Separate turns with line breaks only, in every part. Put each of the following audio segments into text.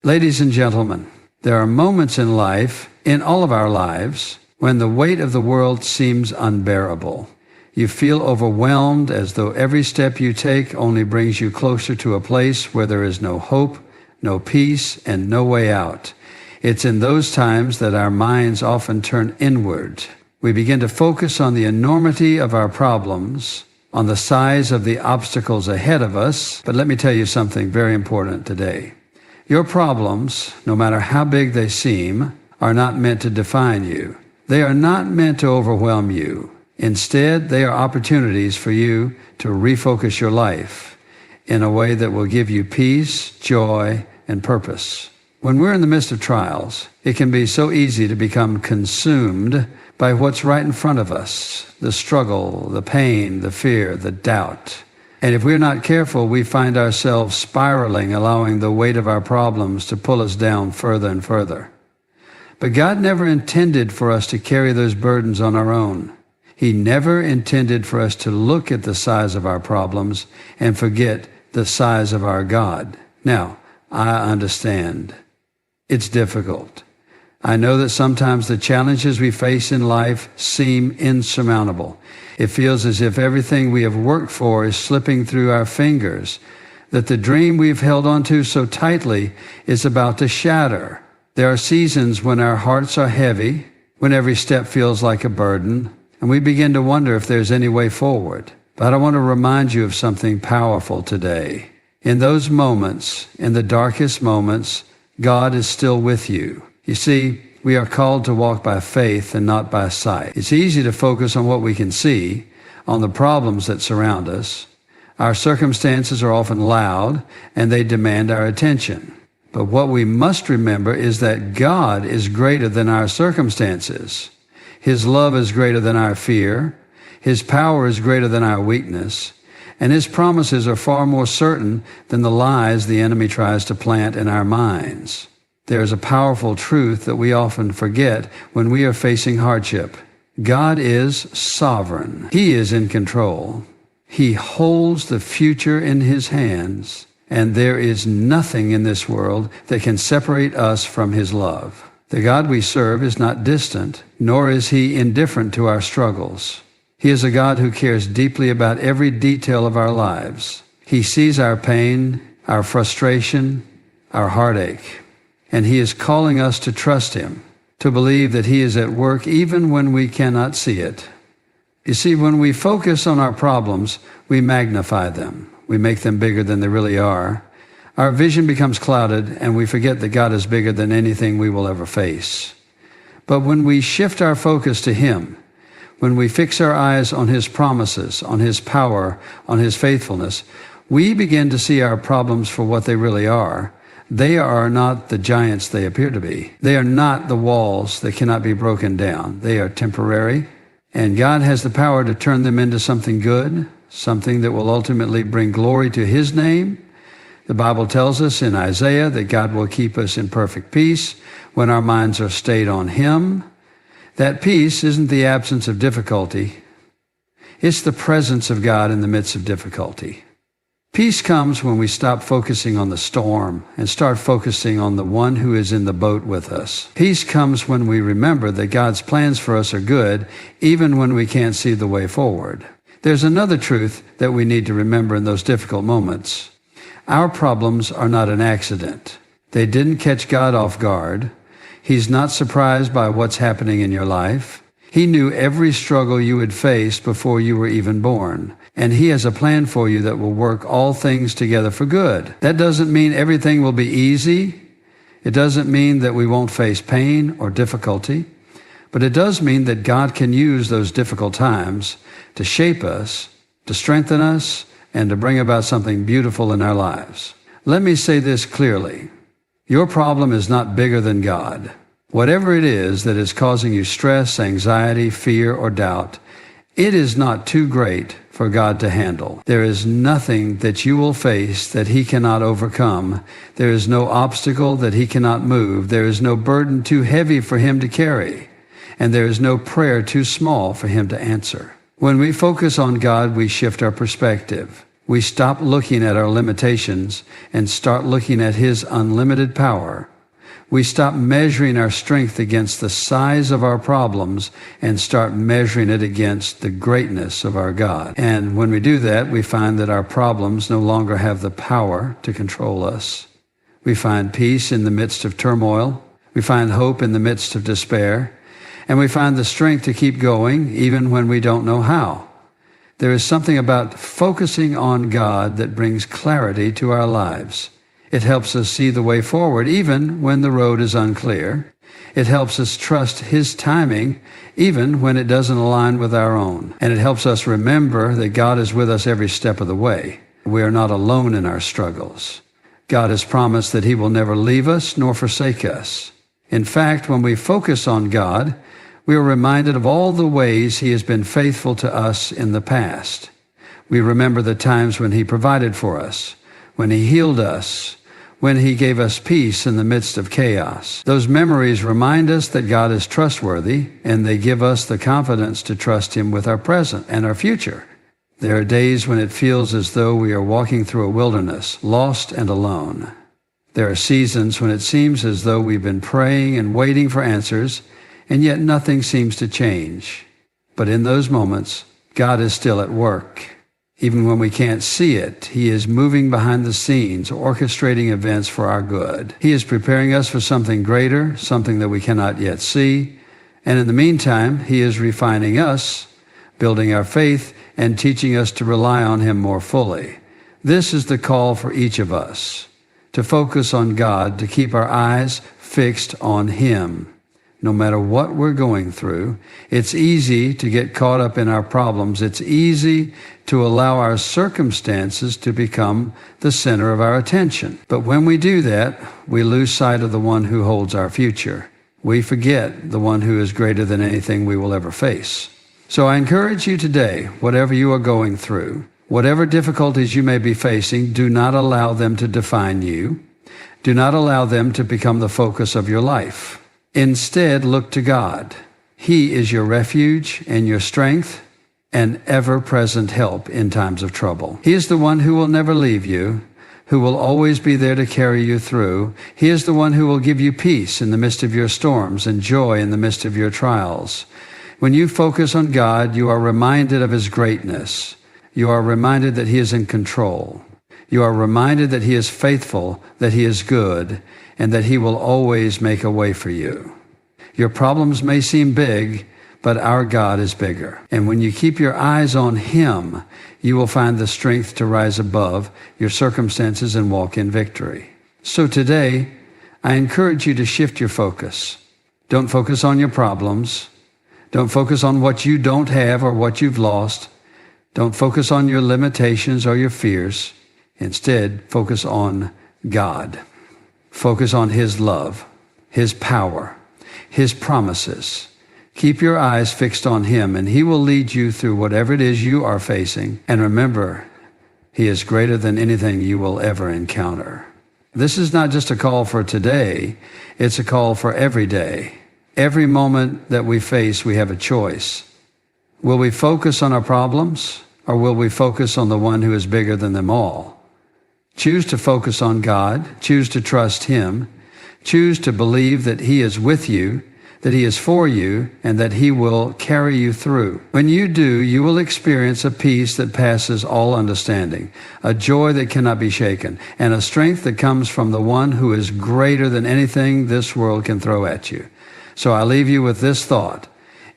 Ladies and gentlemen, there are moments in life, in all of our lives, when the weight of the world seems unbearable. You feel overwhelmed as though every step you take only brings you closer to a place where there is no hope, no peace, and no way out. It's in those times that our minds often turn inward. We begin to focus on the enormity of our problems, on the size of the obstacles ahead of us. But let me tell you something very important today. Your problems, no matter how big they seem, are not meant to define you. They are not meant to overwhelm you. Instead, they are opportunities for you to refocus your life in a way that will give you peace, joy, and purpose. When we're in the midst of trials, it can be so easy to become consumed by what's right in front of us, the struggle, the pain, the fear, the doubt. And if we're not careful, we find ourselves spiraling, allowing the weight of our problems to pull us down further and further. But God never intended for us to carry those burdens on our own. He never intended for us to look at the size of our problems and forget the size of our God. Now, I understand. It's difficult. I know that sometimes the challenges we face in life seem insurmountable. It feels as if everything we have worked for is slipping through our fingers, that the dream we've held onto so tightly is about to shatter. There are seasons when our hearts are heavy, when every step feels like a burden, and we begin to wonder if there's any way forward. But I want to remind you of something powerful today. In those moments, in the darkest moments, God is still with you. You see, we are called to walk by faith and not by sight. It's easy to focus on what we can see, on the problems that surround us. Our circumstances are often loud, and they demand our attention. But what we must remember is that God is greater than our circumstances. His love is greater than our fear. His power is greater than our weakness. And His promises are far more certain than the lies the enemy tries to plant in our minds. There is a powerful truth that we often forget when we are facing hardship. God is sovereign. He is in control. He holds the future in His hands. And there is nothing in this world that can separate us from His love. The God we serve is not distant, nor is He indifferent to our struggles. He is a God who cares deeply about every detail of our lives. He sees our pain, our frustration, our heartache, and He is calling us to trust Him, to believe that He is at work even when we cannot see it. You see, when we focus on our problems, we magnify them. We make them bigger than they really are. Our vision becomes clouded, and we forget that God is bigger than anything we will ever face. But when we shift our focus to Him, when we fix our eyes on His promises, on His power, on His faithfulness, we begin to see our problems for what they really are. They are not the giants they appear to be. They are not the walls that cannot be broken down. They are temporary, and God has the power to turn them into something good, something that will ultimately bring glory to His name. The Bible tells us in Isaiah that God will keep us in perfect peace when our minds are stayed on Him. That peace isn't the absence of difficulty. It's the presence of God in the midst of difficulty. Peace comes when we stop focusing on the storm and start focusing on the one who is in the boat with us. Peace comes when we remember that God's plans for us are good, even when we can't see the way forward. There's another truth that we need to remember in those difficult moments. Our problems are not an accident. They didn't catch God off guard. He's not surprised by what's happening in your life. He knew every struggle you would face before you were even born. And He has a plan for you that will work all things together for good. That doesn't mean everything will be easy. It doesn't mean that we won't face pain or difficulty. But it does mean that God can use those difficult times to shape us, to strengthen us, and to bring about something beautiful in our lives. Let me say this clearly. Your problem is not bigger than God. Whatever it is that is causing you stress, anxiety, fear, or doubt, it is not too great for God to handle. There is nothing that you will face that He cannot overcome. There is no obstacle that He cannot move. There is no burden too heavy for Him to carry. And there is no prayer too small for Him to answer. When we focus on God, we shift our perspective. We stop looking at our limitations and start looking at His unlimited power. We stop measuring our strength against the size of our problems and start measuring it against the greatness of our God. And when we do that, we find that our problems no longer have the power to control us. We find peace in the midst of turmoil. We find hope in the midst of despair. And we find the strength to keep going even when we don't know how. There is something about focusing on God that brings clarity to our lives. It helps us see the way forward even when the road is unclear. It helps us trust His timing even when it doesn't align with our own. And it helps us remember that God is with us every step of the way. We are not alone in our struggles. God has promised that He will never leave us nor forsake us. In fact, when we focus on God, we are reminded of all the ways He has been faithful to us in the past. We remember the times when He provided for us, when He healed us, when He gave us peace in the midst of chaos. Those memories remind us that God is trustworthy, and they give us the confidence to trust Him with our present and our future. There are days when it feels as though we are walking through a wilderness, lost and alone. There are seasons when it seems as though we've been praying and waiting for answers, and yet nothing seems to change. But in those moments, God is still at work. Even when we can't see it, He is moving behind the scenes, orchestrating events for our good. He is preparing us for something greater, something that we cannot yet see. And in the meantime, He is refining us, building our faith, and teaching us to rely on Him more fully. This is the call for each of us, to focus on God, to keep our eyes fixed on Him. No matter what we're going through, it's easy to get caught up in our problems. It's easy to allow our circumstances to become the center of our attention. But when we do that, we lose sight of the one who holds our future. We forget the one who is greater than anything we will ever face. So I encourage you today, whatever you are going through, whatever difficulties you may be facing, do not allow them to define you. Do not allow them to become the focus of your life. Instead, look to God. He is your refuge and your strength and ever-present help in times of trouble. He is the one who will never leave you, who will always be there to carry you through. He is the one who will give you peace in the midst of your storms and joy in the midst of your trials. When you focus on God, you are reminded of His greatness. You are reminded that He is in control. You are reminded that He is faithful, that He is good, and that He will always make a way for you. Your problems may seem big, but our God is bigger. And when you keep your eyes on Him, you will find the strength to rise above your circumstances and walk in victory. So today, I encourage you to shift your focus. Don't focus on your problems. Don't focus on what you don't have or what you've lost. Don't focus on your limitations or your fears. Instead, focus on God. Focus on His love, His power, His promises. Keep your eyes fixed on Him, and He will lead you through whatever it is you are facing. And remember, He is greater than anything you will ever encounter. This is not just a call for today. It's a call for every day. Every moment that we face, we have a choice. Will we focus on our problems, or will we focus on the one who is bigger than them all? Choose to focus on God. Choose to trust Him. Choose to believe that He is with you, that He is for you, and that He will carry you through. When you do, you will experience a peace that passes all understanding, a joy that cannot be shaken, and a strength that comes from the one who is greater than anything this world can throw at you. So I leave you with this thought.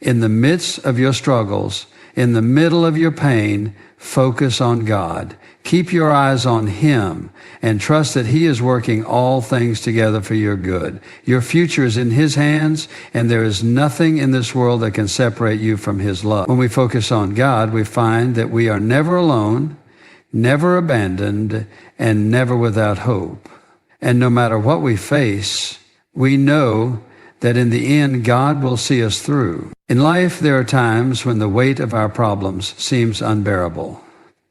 In the midst of your struggles, in the middle of your pain, focus on God. Keep your eyes on Him and trust that He is working all things together for your good. Your future is in His hands, and there is nothing in this world that can separate you from His love. When we focus on God, we find that we are never alone, never abandoned, and never without hope. And no matter what we face, we know that in the end, God will see us through. In life, there are times when the weight of our problems seems unbearable.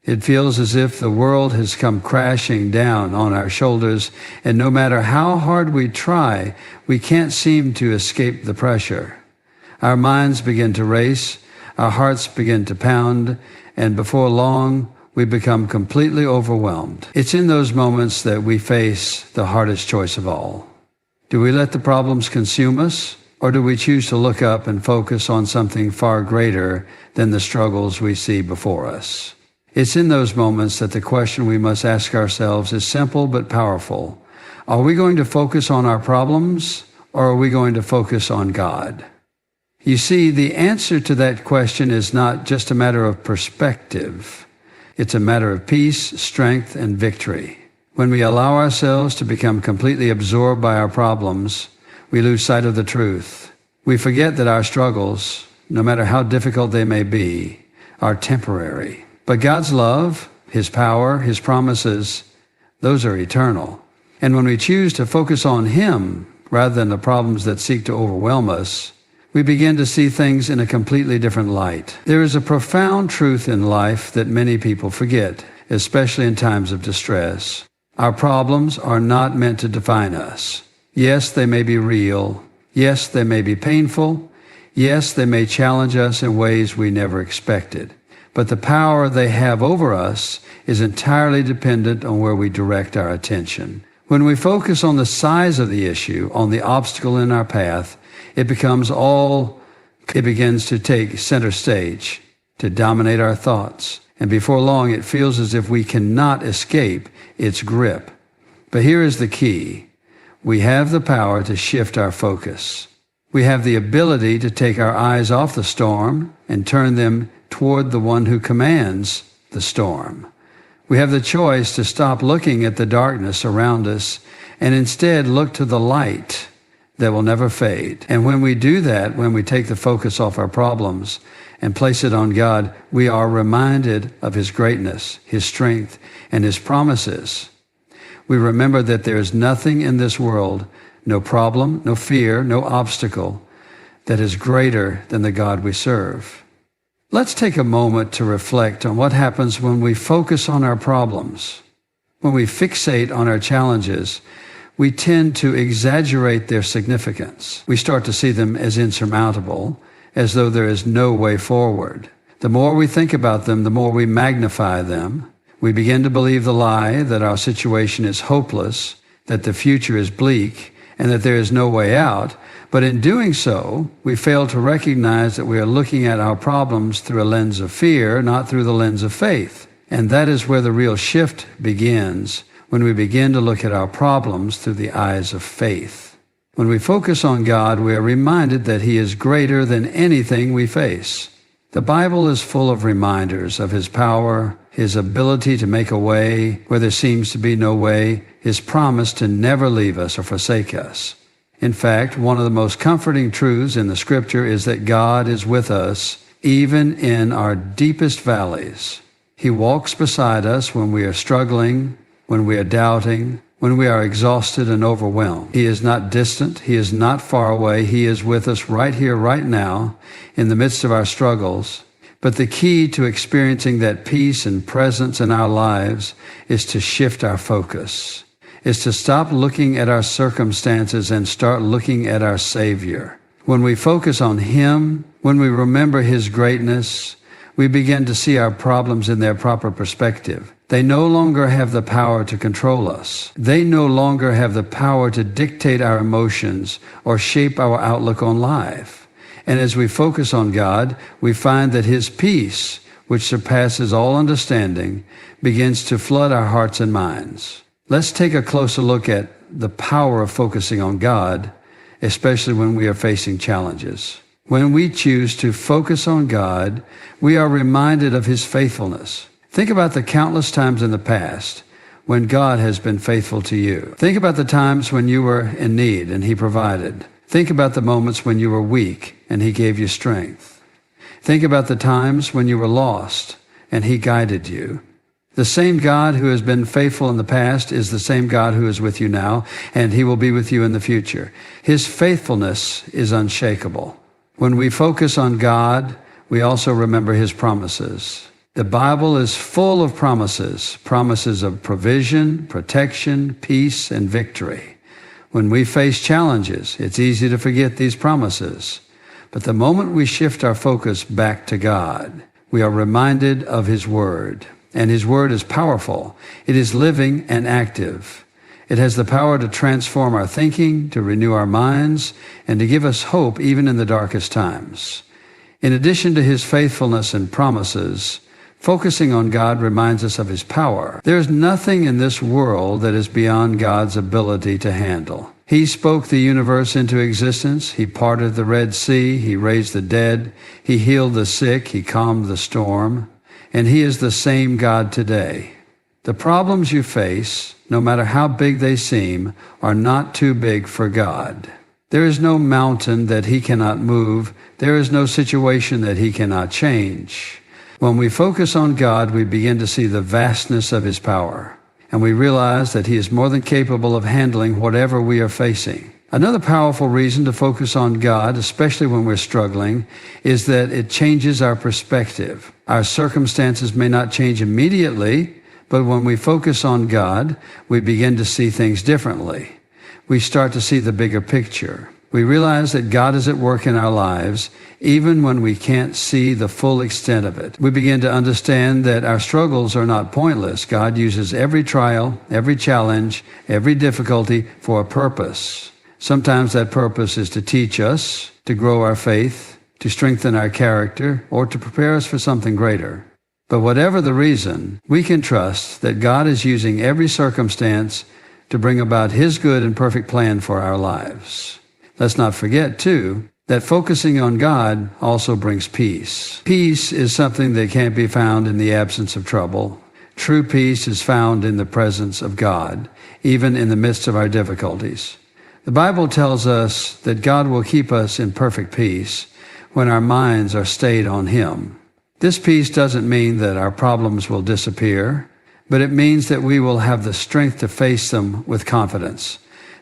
It feels as if the world has come crashing down on our shoulders, and no matter how hard we try, we can't seem to escape the pressure. Our minds begin to race, our hearts begin to pound, and before long, we become completely overwhelmed. It's in those moments that we face the hardest choice of all. Do we let the problems consume us, or do we choose to look up and focus on something far greater than the struggles we see before us? It's in those moments that the question we must ask ourselves is simple but powerful. Are we going to focus on our problems, or are we going to focus on God? You see, the answer to that question is not just a matter of perspective. It's a matter of peace, strength, and victory. When we allow ourselves to become completely absorbed by our problems, we lose sight of the truth. We forget that our struggles, no matter how difficult they may be, are temporary. But God's love, His power, His promises, those are eternal. And when we choose to focus on Him rather than the problems that seek to overwhelm us, we begin to see things in a completely different light. There is a profound truth in life that many people forget, especially in times of distress. Our problems are not meant to define us. Yes, they may be real. Yes, they may be painful. Yes, they may challenge us in ways we never expected. But the power they have over us is entirely dependent on where we direct our attention. When we focus on the size of the issue, on the obstacle in our path, it begins to take center stage, to dominate our thoughts. And before long, it feels as if we cannot escape its grip. But here is the key. We have the power to shift our focus. We have the ability to take our eyes off the storm and turn them toward the one who commands the storm. We have the choice to stop looking at the darkness around us and instead look to the light that will never fade. And when we do that, when we take the focus off our problems and place it on God, we are reminded of His greatness, His strength, and His promises. We remember that there is nothing in this world, no problem, no fear, no obstacle, that is greater than the God we serve. Let's take a moment to reflect on what happens when we focus on our problems. When we fixate on our challenges, we tend to exaggerate their significance. We start to see them as insurmountable, as though there is no way forward. The more we think about them, the more we magnify them. We begin to believe the lie that our situation is hopeless, that the future is bleak, and that there is no way out. But in doing so, we fail to recognize that we are looking at our problems through a lens of fear, not through the lens of faith. And that is where the real shift begins, when we begin to look at our problems through the eyes of faith. When we focus on God, we are reminded that He is greater than anything we face. The Bible is full of reminders of His power, His ability to make a way where there seems to be no way, His promise to never leave us or forsake us. In fact, one of the most comforting truths in the Scripture is that God is with us even in our deepest valleys. He walks beside us when we are struggling, when we are doubting, when we are exhausted and overwhelmed. He is not distant. He is not far away. He is with us right here, right now, in the midst of our struggles. But the key to experiencing that peace and presence in our lives is to shift our focus, is to stop looking at our circumstances and start looking at our Savior. When we focus on Him, when we remember His greatness, we begin to see our problems in their proper perspective. They no longer have the power to control us. They no longer have the power to dictate our emotions or shape our outlook on life. And as we focus on God, we find that His peace, which surpasses all understanding, begins to flood our hearts and minds. Let's take a closer look at the power of focusing on God, especially when we are facing challenges. When we choose to focus on God, we are reminded of His faithfulness. Think about the countless times in the past when God has been faithful to you. Think about the times when you were in need and He provided. Think about the moments when you were weak and He gave you strength. Think about the times when you were lost and He guided you. The same God who has been faithful in the past is the same God who is with you now, and He will be with you in the future. His faithfulness is unshakable. When we focus on God, we also remember His promises. The Bible is full of promises, promises of provision, protection, peace, and victory. When we face challenges, it's easy to forget these promises. But the moment we shift our focus back to God, we are reminded of His Word. and His Word is powerful. It is living and active. It has the power to transform our thinking, to renew our minds, and to give us hope even in the darkest times. In addition to His faithfulness and promises, focusing on God reminds us of His power. There is nothing in this world that is beyond God's ability to handle. He spoke the universe into existence. He parted the Red Sea. He raised the dead. He healed the sick. He calmed the storm. And He is the same God today. The problems you face, no matter how big they seem, are not too big for God. There is no mountain that He cannot move. There is no situation that He cannot change. When we focus on God, we begin to see the vastness of His power, and we realize that He is more than capable of handling whatever we are facing. Another powerful reason to focus on God, especially when we're struggling, is that it changes our perspective. Our circumstances may not change immediately, but when we focus on God, we begin to see things differently. We start to see the bigger picture. We realize that God is at work in our lives, even when we can't see the full extent of it. We begin to understand that our struggles are not pointless. God uses every trial, every challenge, every difficulty for a purpose. Sometimes that purpose is to teach us, to grow our faith, to strengthen our character, or to prepare us for something greater. But whatever the reason, we can trust that God is using every circumstance to bring about His good and perfect plan for our lives. Let's not forget, too, that focusing on God also brings peace. Peace is something that can't be found in the absence of trouble. True peace is found in the presence of God, even in the midst of our difficulties. The Bible tells us that God will keep us in perfect peace when our minds are stayed on Him. This peace doesn't mean that our problems will disappear, but it means that we will have the strength to face them with confidence,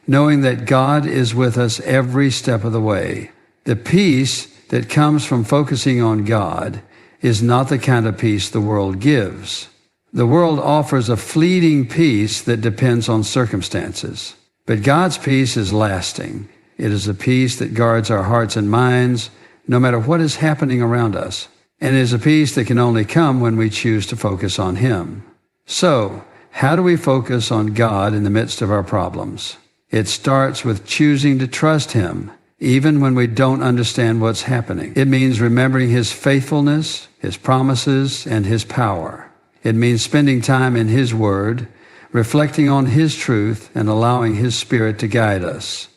knowing that God is with us every step of the way. The peace that comes from focusing on God is not the kind of peace the world gives. The world offers a fleeting peace that depends on circumstances, but God's peace is lasting. It is a peace that guards our hearts and minds, no matter what is happening around us. And it is a peace that can only come when we choose to focus on Him. So, how do we focus on God in the midst of our problems? It starts with choosing to trust Him, even when we don't understand what's happening. It means remembering His faithfulness, His promises, and His power. It means spending time in His Word, reflecting on His truth, and allowing His Spirit to guide us.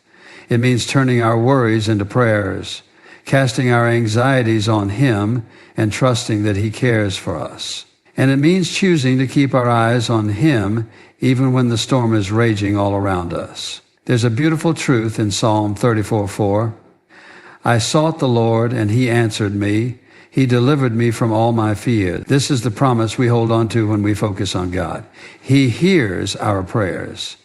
It means turning our worries into prayers, casting our anxieties on Him, and trusting that He cares for us. And it means choosing to keep our eyes on Him even when the storm is raging all around us. There's a beautiful truth in Psalm 34:4. I sought the Lord, and He answered me. He delivered me from all my fears. This is the promise we hold on to when we focus on God. He hears our prayers.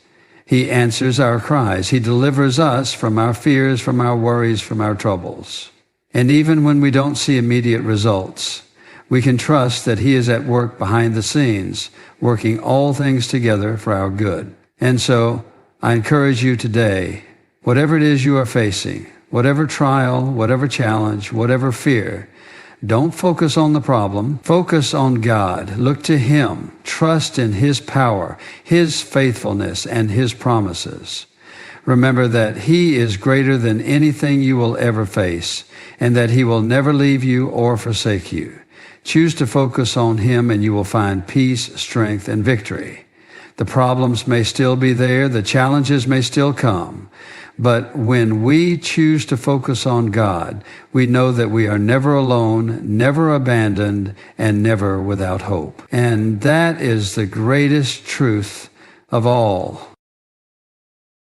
He answers our cries. He delivers us from our fears, from our worries, from our troubles. And even when we don't see immediate results, we can trust that He is at work behind the scenes, working all things together for our good. And so, I encourage you today, whatever it is you are facing, whatever trial, whatever challenge, whatever fear, don't focus on the problem. Focus on God. Look to Him. Trust in His power, His faithfulness, and His promises. Remember that He is greater than anything you will ever face, and that He will never leave you or forsake you. Choose to focus on Him, and you will find peace, strength, and victory. The problems may still be there. The challenges may still come. But when we choose to focus on God, we know that we are never alone, never abandoned, and never without hope. And that is the greatest truth of all.